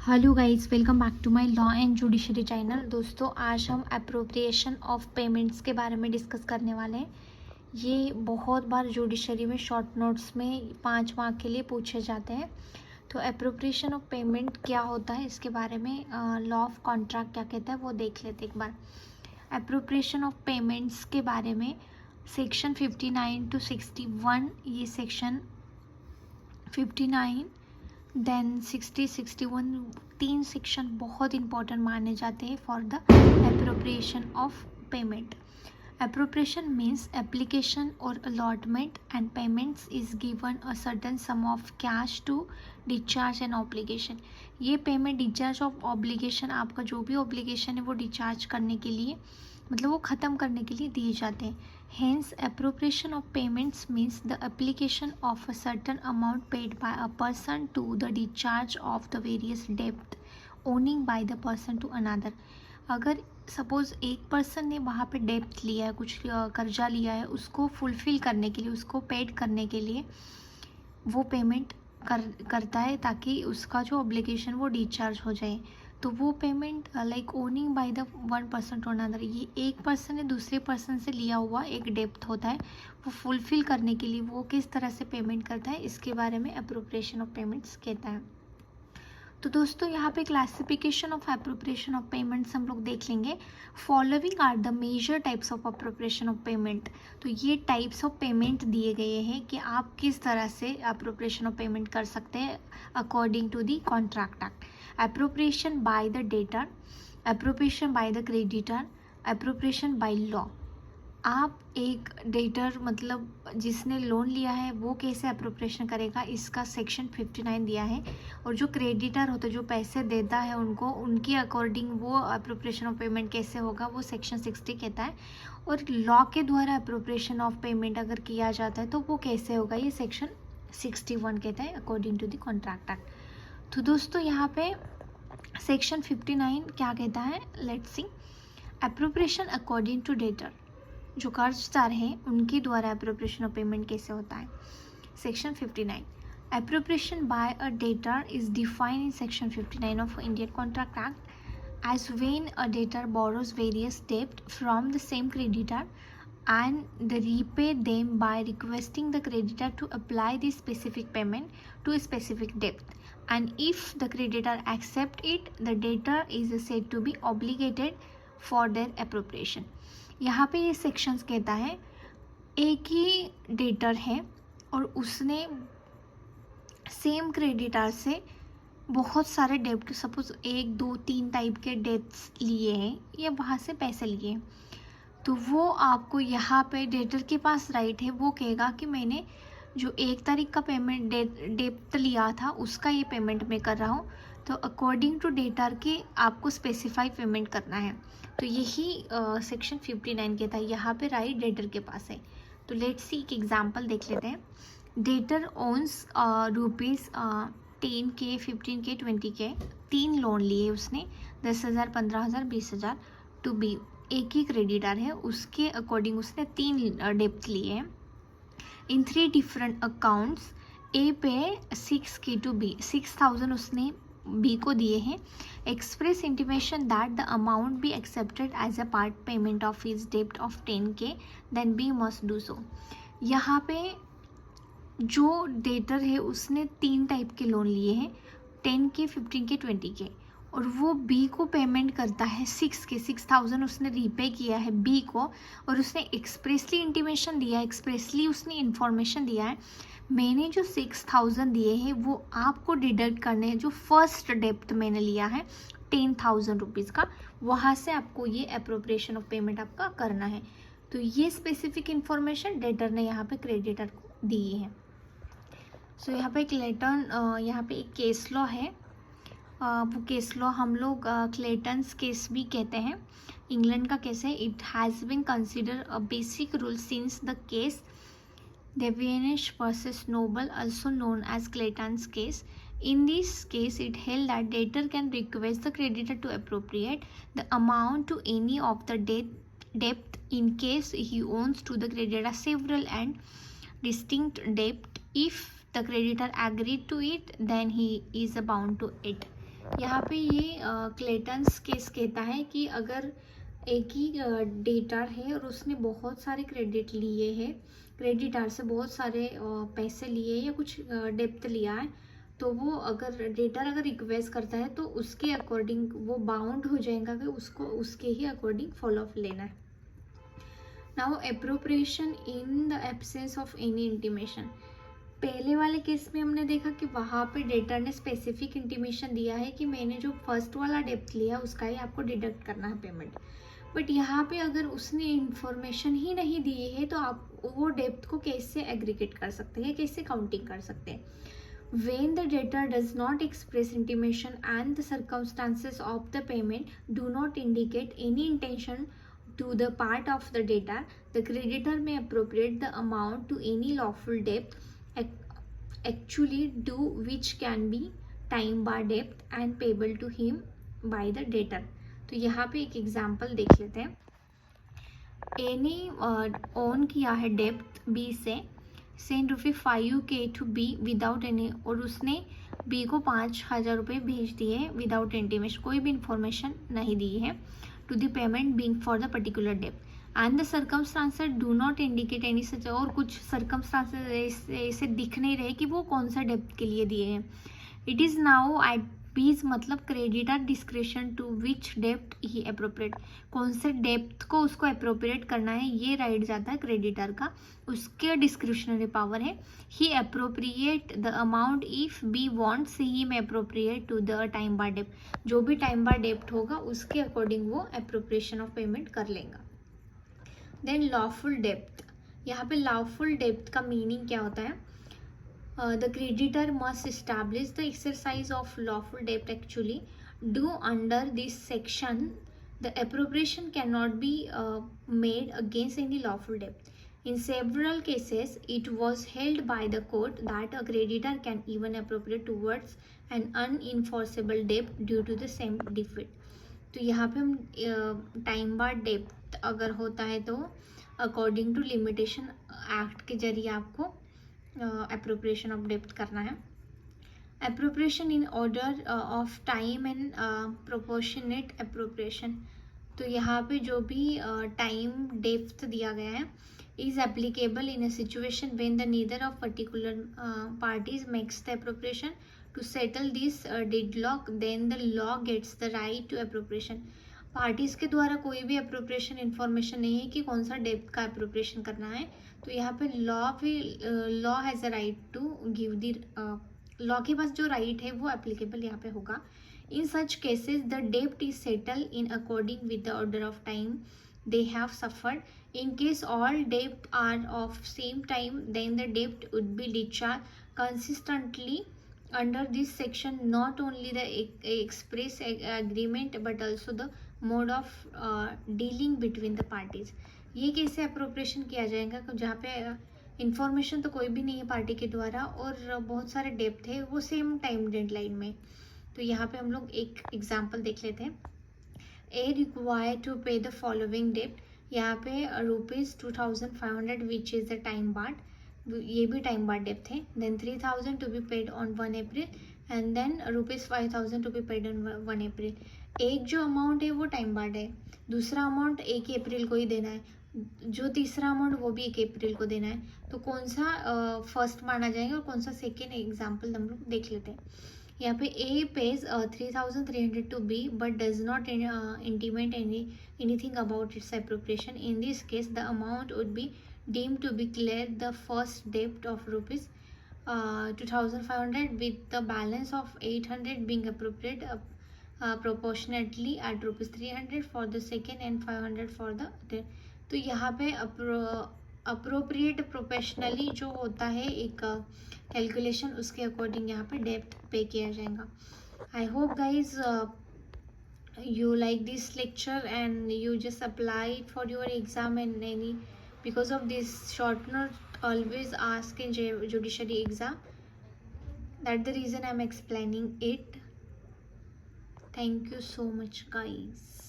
Hello guys, welcome back to my law and judiciary channel. दोस्तों, आज हम appropriation of payments के बारे में डिस्कस करने वाले हैं। ये बहुत बार जुडिशरी में शॉर्ट नोट्स में 5 मार्क के लिए पूछे जाते हैं। तो अप्रोप्रिएशन ऑफ पेमेंट क्या होता है, इसके बारे में लॉ ऑफ कॉन्ट्रैक्ट क्या कहता है वो देख लेते एक बार। अप्रोप्रिएशन ऑफ पेमेंट्स के बारे में सेक्शन 59 to 61, ये सेक्शन 59 देन 60, 61, 3 सेक्शन बहुत इंपॉर्टेंट माने जाते हैं for the appropriation of payment. Appropriation means application और allotment and payments is given a certain sum of cash to discharge an obligation. ये पेमेंट डिस्चार्ज ऑफ ऑब्लिगेशन, आपका जो भी ऑब्लिगेशन है वो डिस्चार्ज करने के लिए, मतलब वो ख़त्म करने के लिए दिए जाते हैं। Hence appropriation of payments means the application of a certain amount paid by a person to the discharge of the various debt owning by the person to another। अगर सपोज एक पर्सन ने वहाँ पे डेप्ट लिया है, कुछ कर्जा लिया है, उसको फुलफिल करने के लिए, उसको पेड करने के लिए वो पेमेंट करता है ताकि उसका जो ऑब्लिगेशन वो डिस्चार्ज हो जाए। तो वो payment like owning by the one person to another, ये एक पर्सन ने दूसरे पर्सन से लिया हुआ एक डेप्ट होता है, वो फुलफिल करने के लिए वो किस तरह से पेमेंट करता है, इसके बारे में अप्रोप्रिएशन ऑफ पेमेंट्स कहता है। तो दोस्तों, यहाँ पे classification of appropriation of payments हम लोग देख लेंगे। Following are the major types of appropriation of payment. तो ये टाइप्स ऑफ पेमेंट दिए गए हैं कि आप किस तरह से अप्रोप्रिएशन ऑफ पेमेंट कर सकते हैं according to the contract act. appropriation by the debtor, appropriation by the creditor, appropriation by law। आप एक डेटर मतलब जिसने लोन लिया है वो कैसे अप्रोप्रिएशन करेगा, इसका सेक्शन 59 दिया है। और जो क्रेडिटर होता है, जो पैसे देता है उनको, उनके अकॉर्डिंग वो अप्रोप्रिएशन ऑफ पेमेंट कैसे होगा वो सेक्शन 60 कहता है। और लॉ के द्वारा अप्रोप्रिएशन ऑफ पेमेंट अगर किया जाता है तो वो कैसे होगा, ये सेक्शन 61 कहता है according to the contract act. तो दोस्तों, यहाँ पे सेक्शन 59 क्या कहता है, let's see. Appropriation according to debtor, जो कर्जदार हैं उनके द्वारा अप्रोप्रिएशन ऑफ पेमेंट कैसे होता है। Section 59, appropriation by a debtor is defined in section 59 of Indian contract act as when a debtor borrows various debt from the same creditor and they repay them by requesting the creditor to apply the specific payment to a specific debt, and if the creditor accept it, the debtor is said to be obligated for their appropriation। यहाँ पे ये sections कहता है, एक ही debtor है और उसने same creditor से बहुत सारे डेब्ट, सपोज 1, 2, 3 टाइप के डेब्ट्स लिए हैं या वहाँ से पैसे लिए हैं, तो वो आपको यहाँ पे डेटर के पास राइट है, वो कहेगा कि मैंने जो 1 तारीख का पेमेंट डेब्ट लिया था उसका ये पेमेंट मैं कर रहा हूँ। तो अकॉर्डिंग टू डेटर के आपको स्पेसिफाई पेमेंट करना है। तो यही सेक्शन 59 कहता है, यहाँ पे राइट डेटर के पास है। तो लेट्स सी एक एग्जाम्पल देख लेते हैं। Debtor ons rupees 10K, 15K, 20K, 3 loan लिए उसने, 10,000, 15,000, 20,000 टू बी। एक ही क्रेडिटर है, उसके अकॉर्डिंग उसने 3 डेप्ट लिए हैं इन 3 डिफरेंट अकाउंट्स। ए पे 6K टू बी, 6,000 उसने बी को दिए हैं। Express intimation that the amount be accepted as a part payment of his डेप्ट of 10K, then B must do so. यहाँ पे जो डेटर है उसने 3 टाइप के लोन लिए हैं, 10K, 15K, 20K, और वो बी को पेमेंट करता है 6K, 6,000 उसने रीपे किया है बी को, और उसने एक्सप्रेसली इंटीमेशन दिया है, एक्सप्रेसली उसने इन्फॉर्मेशन दिया है, मैंने जो 6,000 दिए हैं वो आपको डिडक्ट करने हैं, जो फर्स्ट डेप्ट मैंने लिया है 10,000 रुपीज़ का, वहाँ से आपको ये अप्रोप्रिएशन ऑफ पेमेंट आपका करना है। तो ये स्पेसिफिक इन्फॉर्मेशन डेटर ने यहाँ पे क्रेडिटर को दी है। सो यहाँ पे यहाँ पे एक केस लॉ है, वो केस लॉ हम लोग क्लेटन्स केस भी कहते हैं, इंग्लैंड का केस है। It has been consider a basic rule since the case Devaynes versus Noble, also known as Clayton's case। In this case, it held that debtor can request the creditor to appropriate the amount to any of the debt in case he owns to the creditor several and distinct debt. If the creditor agreed to it, then he is bound to it। यहाँ पे ये क्लेटन्स case कहता है कि अगर एक ही debtor है और उसने बहुत सारे क्रेडिट लिए हैं, क्रेडिटर से बहुत सारे पैसे लिए या कुछ डेप्थ लिया है, तो वो अगर डेटर अगर रिक्वेस्ट करता है तो उसके अकॉर्डिंग वो बाउंड हो जाएगा कि उसको उसके ही अकॉर्डिंग फॉलो अप लेना है। Now appropriation in the absence of any intimation. पहले वाले केस में हमने देखा कि वहाँ पे डेटर ने स्पेसिफिक इंटीमेशन दिया है कि मैंने जो फर्स्ट वाला डेप्थ लिया उसका ही आपको डिडक्ट करना है पेमेंट, बट यहाँ पे अगर उसने इंफॉर्मेशन ही नहीं दी है तो आप वो डेप्थ को कैसे एग्रीगेट कर सकते हैं, कैसे काउंटिंग कर सकते हैं। When the debtor does not express intimation and the circumstances of the payment do not indicate any intention to the part of the debtor, the creditor may appropriate the amount to any lawful debt actually due, which can be time bar debt and payable to him by the debtor. तो यहाँ पे एक example देख लेते हैं। ए ने own किया है डेप्थ बी से, send ₹5K to B without any, और उसने बी को 5,000 रुपये भेज दिए विदाउट इंटीमेशन, कोई भी इंफॉर्मेशन नहीं दी है, to the payment being for the particular डेप्थ and the circumstances do not indicate any such, और कुछ सर्कमस्टांसेस ऐसे दिख नहीं रहे कि वो कौन सा डेप्थ के लिए दिए हैं। It is now at B's मतलब क्रेडिटर डिस्क्रिप्शन टू विच डेप्थ ही अप्रोप्रिएट, कौन से डेप्थ को उसको अप्रोप्रिएट करना है ये राइट जाता है क्रेडिटर का, उसके डिस्क्रिप्शनरी पावर है। He appropriate the amount if be wants he may appropriate to the time bar डेप्थ, जो भी टाइम बार डेप्थ होगा उसके अकॉर्डिंग वो अप्रोप्रिएशन ऑफ पेमेंट कर लेगा। देन लॉफुल डेप्थ, यहाँ पे लॉफुल डेप्थ का मीनिंग क्या होता है? The creditor must establish the exercise of lawful debt actually due under this section. The appropriation cannot be made against any lawful debt. In several cases, it was held by the court that a creditor can even appropriate towards an unenforceable debt due to the same defeat. तो यहाँ पे हम time bar depth अगर होता है तो according to limitation act के जरिए आपको appropriation of debt करना है। appropriation in order of time and proportionate appropriation, तो यहाँ पे जो भी टाइम डेप्थ दिया गया है is applicable in a situation when the neither of particular parties makes the appropriation to settle this deadlock, then the law gets the right to appropriation। Parties के द्वारा कोई भी अप्रोप्रिएशन इन्फॉर्मेशन नहीं है कि कौन सा डेप्थ का अप्रोप्रिएशन करना है, तो यहाँ पे law has a right to give the, law के पास जो राइट है वो एप्लीकेबल यहाँ पे होगा। इन सच केसेस द डेप्ट is settle in according with the order of time they have suffered. In case all debt are of same time, then the debt would be discharged consistently under this section, not only the express agreement but also the mode of dealing between the parties। ये कैसे appropriation किया जाएगा जहाँ पे information तो कोई भी नहीं है पार्टी के द्वारा और बहुत सारे डेप्थ है वो सेम टाइम डेडलाइन में। तो यहाँ पे हम लोग एक एग्जांपल देख लेते हैं। A required to pay the following debt, यहाँ पे ₹2,500 which is the time barred, ये भी टाइम बार डेप्थ है। Then 3,000 to be paid on 1 April and then ₹5,000 to be paid on 1 April. एक जो अमाउंट है वो टाइम बार्ड है, दूसरा अमाउंट 1 अप्रैल को ही देना है, जो तीसरा अमाउंट वो भी 1 अप्रैल को देना है। तो कौन सा फर्स्ट माना जाएगा और कौन सा सेकेंड, एग्जाम्पल हम लोग देख लेते हैं। यहाँ पे A pays 3,300 to B but does not intimate anything about its appropriation. In this case, the amount would be deemed to be clear the first debt of rupees 2,500 with the balance of 800 being appropriate proportionately at ₹300 for the second and 500 for the third। तो यहाँ पे appropriate professionally जो होता है एक calculation, उसके according यहाँ पे डेप्थ पे किया जाएगा। I hope guys you like this lecture and you just apply it for your exam and any, because of this short note always ask in judiciary exam, that's the reason I'm explaining it। Thank you so much guys।